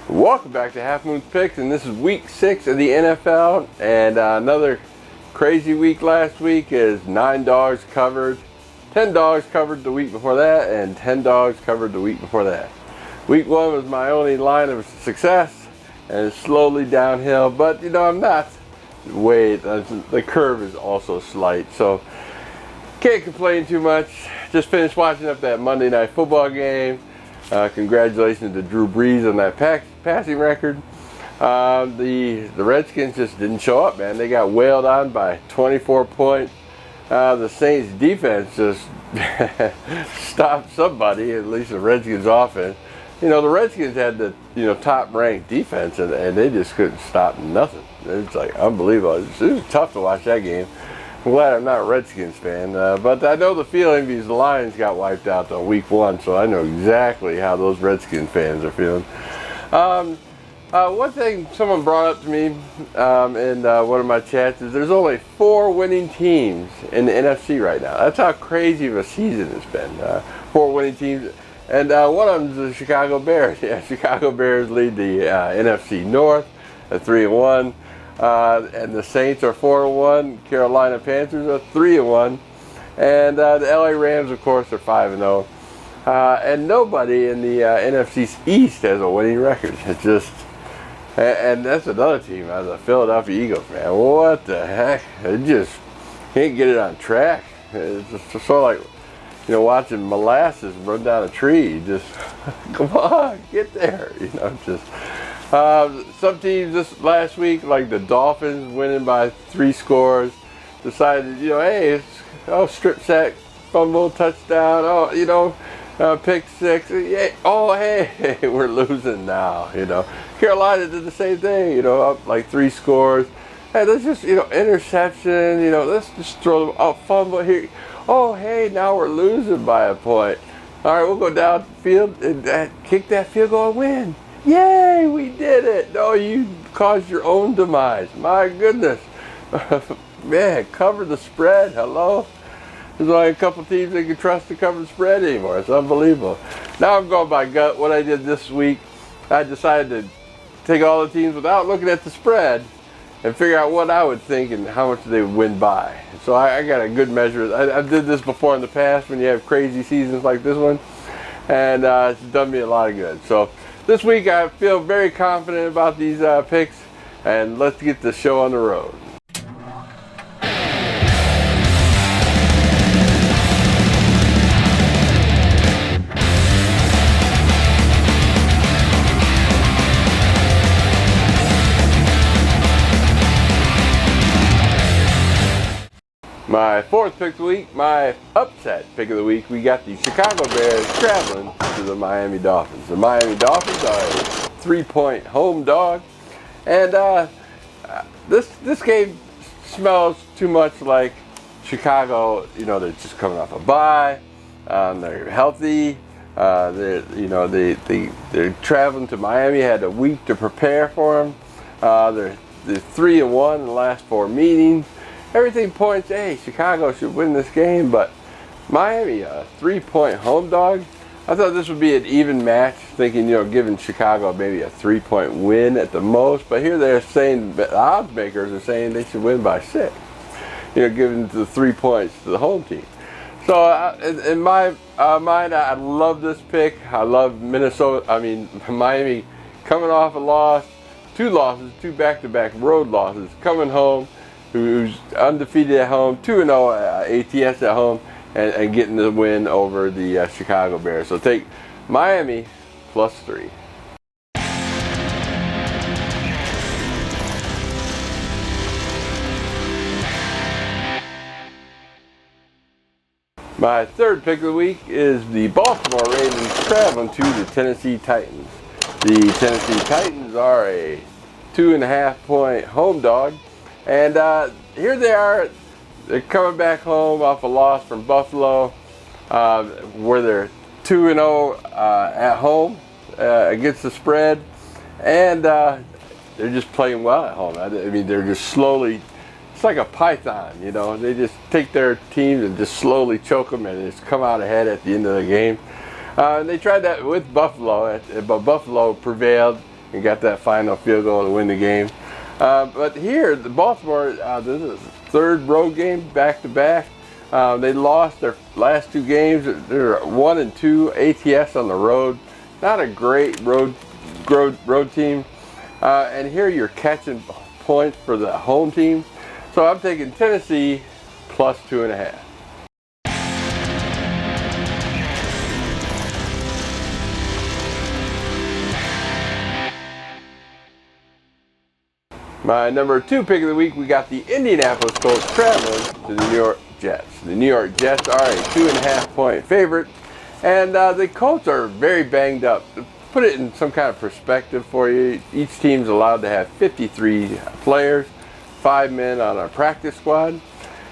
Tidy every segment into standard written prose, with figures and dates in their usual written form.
Welcome back to Half Moon's Picks, and this is week 6 of the NFL, and another crazy week last week is 9 dogs covered, 10 dogs covered the week before that, and 10 dogs covered the week before that. Week 1 was my only line of success, and it's slowly downhill, but you know, I'm not way, the curve is also slight, so can't complain too much. Just finished watching up that Monday Night Football game. Congratulations to Drew Brees on that passing record. The Redskins just didn't show up, man. They got wailed on by 24 points. The Saints defense just stopped somebody, at least the Redskins offense. You know, the Redskins had the top ranked defense, and they just couldn't stop nothing. It's like unbelievable. It was tough to watch that game. I'm glad I'm not a Redskins fan, but I know the feeling because the Lions got wiped out on week 1, so I know exactly how those Redskins fans are feeling. One thing someone brought up to me in one of my chats is there's only 4 winning teams in the NFC right now. That's how crazy of a season it's been. 4 winning teams, and one of them is the Chicago Bears. Yeah, Chicago Bears lead the NFC North at 3-1. And the Saints are 4-1. Carolina Panthers are 3-1, and the LA Rams, of course, are 5-0. And nobody in the NFC East has a winning record. It's just, and that's another team, as a Philadelphia Eagles fan. What the heck? It just can't get it on track. It's just sort of like, watching molasses run down a tree. Just come on, get there. Just. Some teams this last week, like the Dolphins winning by 3 scores, decided, hey, it's strip sack, fumble, touchdown, pick 6, yeah, hey, we're losing now, Carolina did the same thing, up like 3 scores. Hey, let's just, interception, let's just throw them out, fumble here. Oh, hey, now we're losing by a point. All right, we'll go down the field and kick that field goal and win. Yay, we did it. No, you caused your own demise. My goodness. Man, cover the spread. Hello? There's only a couple teams that can trust to cover the spread anymore. It's unbelievable. Now I'm going by gut. What I did this week, I decided to take all the teams without looking at the spread and figure out what I would think and how much they would win by. So I got a good measure. I did this before in the past when you have crazy seasons like this one, and it's done me a lot of good. So this week I feel very confident about these picks, and let's get the show on the road. My 4th pick of the week, my upset pick of the week, we got the Chicago Bears traveling to the Miami Dolphins. The Miami Dolphins are a 3-point home dog, and this game smells too much like Chicago. They're just coming off a bye, they're healthy, they're traveling to Miami, had a week to prepare for them. They're 3-1 in the last 4 meetings. Everything points, hey, Chicago should win this game, but Miami, a 3-point home dog. I thought this would be an even match, thinking, giving Chicago maybe a 3-point win at the most. But here they're saying, the odds makers are saying they should win by 6, giving the 3 points to the home team. So in my mind, I love this pick. I love Miami coming off a loss, 2 losses, 2 back-to-back road losses, coming home, who's undefeated at home, 2-0 ATS at home, and getting the win over the Chicago Bears. So take Miami +3. My 3rd pick of the week is the Baltimore Ravens traveling to the Tennessee Titans. The Tennessee Titans are a 2.5-point home dog. And here they are. They're coming back home off a loss from Buffalo, where they're 2-0 at home against the spread, and they're just playing well at home. They're just slowly. It's like a python, They just take their teams and just slowly choke them, and just come out ahead at the end of the game. And they tried that with Buffalo, but Buffalo prevailed and got that final field goal to win the game. But here, the Baltimore, this is the third road game back-to-back. They lost their last 2 games. They're 1-2 ATS on the road. Not a great road team. And here you're catching points for the home team. So I'm taking Tennessee plus 2.5. My number 2 pick of the week, we got the Indianapolis Colts traveling to the New York Jets. The New York Jets are a 2.5-point favorite, and the Colts are very banged up. To put it in some kind of perspective for you, each team's allowed to have 53 players, 5 men on a practice squad,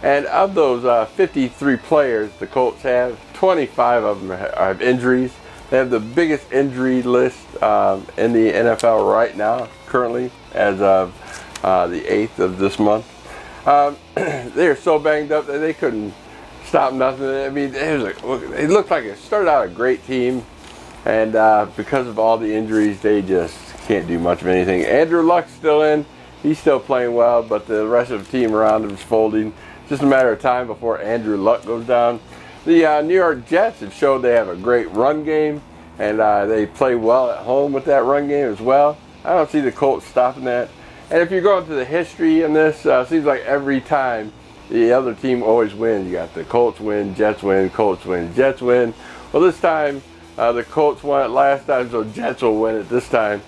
and of those 53 players the Colts have, 25 of them have injuries. They have the biggest injury list in the NFL right now, currently, as of the 8th of this month. They're so banged up that they couldn't stop nothing. I mean, it looked like it started out a great team, and because of all the injuries, they just can't do much of anything. Andrew Luck's still in. He's still playing well, but the rest of the team around him is folding. It's just a matter of time before Andrew Luck goes down. The New York Jets have showed they have a great run game, and they play well at home with that run game as well. I don't see the Colts stopping that. And if you're going to the history in this, seems like every time the other team always wins. You got the Colts win, Jets win, Colts win, Jets win. Well, this time the Colts won it last time, so Jets will win it this time,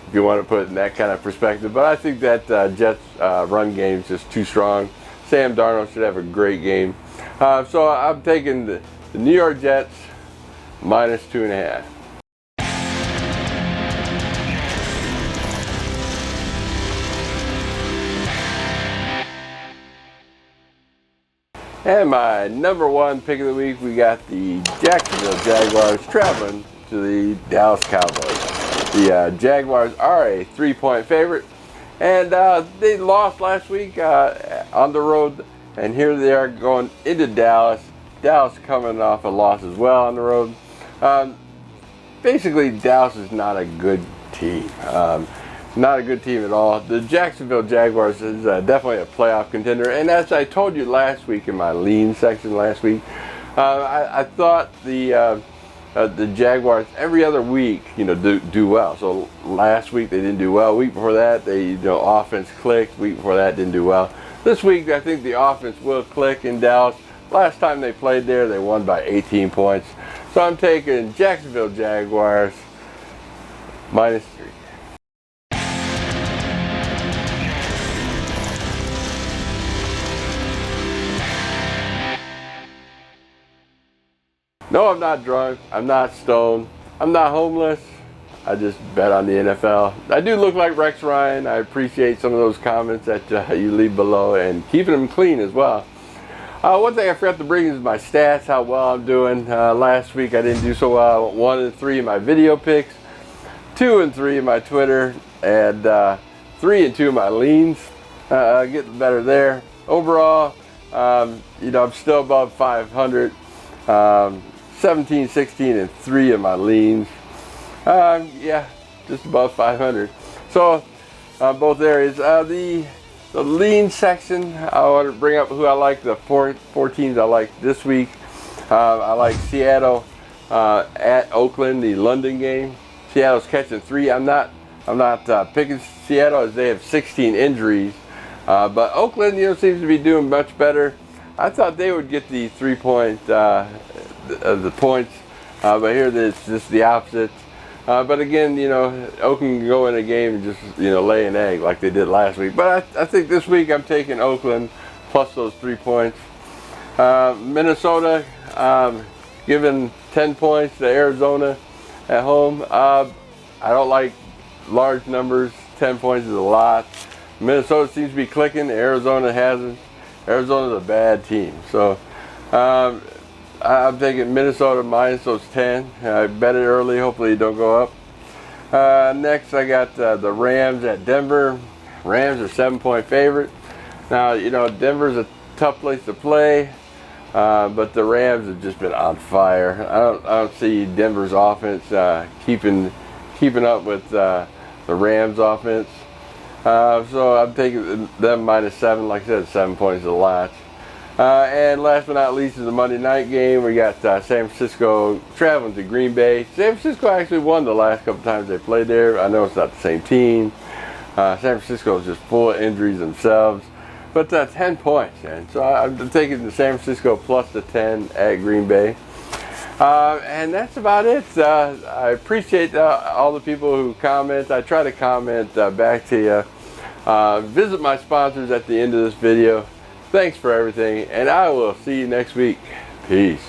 if you want to put it in that kind of perspective. But I think that Jets run game is just too strong. Sam Darnold should have a great game. So I'm taking the New York Jets minus 2.5. And my number 1 pick of the week, we got the Jacksonville Jaguars traveling to the Dallas Cowboys. The Jaguars are a 3-point favorite, and they lost last week on the road, and here they are going into Dallas. Dallas coming off a loss as well on the road. Basically, Dallas is not a good team. Not a good team at all. The Jacksonville Jaguars is definitely a playoff contender, and as I told you last week in my lean section last week, I thought the Jaguars every other week, do well. So last week they didn't do well. Week before that, they offense clicked. Week before that didn't do well. This week I think the offense will click in Dallas. Last time they played there, they won by 18 points. So I'm taking Jacksonville Jaguars minus 3. No, I'm not drunk. I'm not stoned. I'm not homeless. I just bet on the NFL. I do look like Rex Ryan. I appreciate some of those comments that you leave below, and keeping them clean as well. One thing I forgot to bring is my stats, how well I'm doing. Last week I didn't do so well. 1-3 in my video picks, 2-3 in my Twitter, and 3-2 in my leans. Getting better there. Overall, I'm still above 500. 17, 16, and 3 in my leans. Yeah, just above 500. So both areas. The lean section, I want to bring up who I like. The four teams I like this week. I like Seattle at Oakland, the London game. Seattle's catching 3. I'm not picking Seattle as they have 16 injuries, but Oakland seems to be doing much better. I thought they would get the 3-point the points, but here it's just the opposite. But again, Oakland can go in a game and just lay an egg like they did last week. But I think this week I'm taking Oakland plus those 3 points. Minnesota giving 10 points to Arizona at home. I don't like large numbers. 10 points is a lot. Minnesota seems to be clicking. Arizona hasn't. Arizona's a bad team. So I'm taking Minnesota minus those 10. I bet it early. Hopefully it don't go up. Next I got the Rams at Denver. Rams are 7-point favorite. Now, Denver's a tough place to play, but the Rams have just been on fire. I don't see Denver's offense keeping up with the Rams offense. So I'm taking them -7. Like I said, 7 points is a lot. And last but not least is the Monday night game. We got San Francisco traveling to Green Bay. San Francisco actually won the last couple times they played there. I know it's not the same team. San Francisco is just full of injuries themselves. But 10 points, man. So I'm taking the San Francisco plus the 10 at Green Bay. And that's about it. I appreciate all the people who comment. I try to comment back to you. Visit my sponsors at the end of this video. Thanks for everything, and I will see you next week. Peace.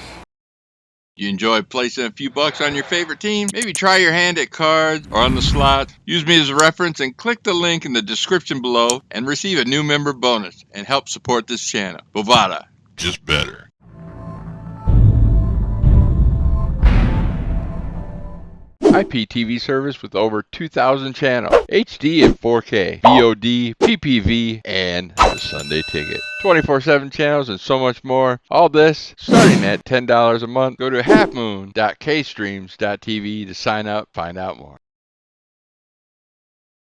You enjoy placing a few bucks on your favorite team? Maybe try your hand at cards or on the slot. Use me as a reference and click the link in the description below and receive a new member bonus and help support this channel. Bovada, just better. IPTV service with over 2,000 channels, HD and 4K, VOD, PPV, and the Sunday Ticket. 24/7 channels and so much more. All this starting at $10 a month. Go to halfmoon.kstreams.tv to sign up, find out more.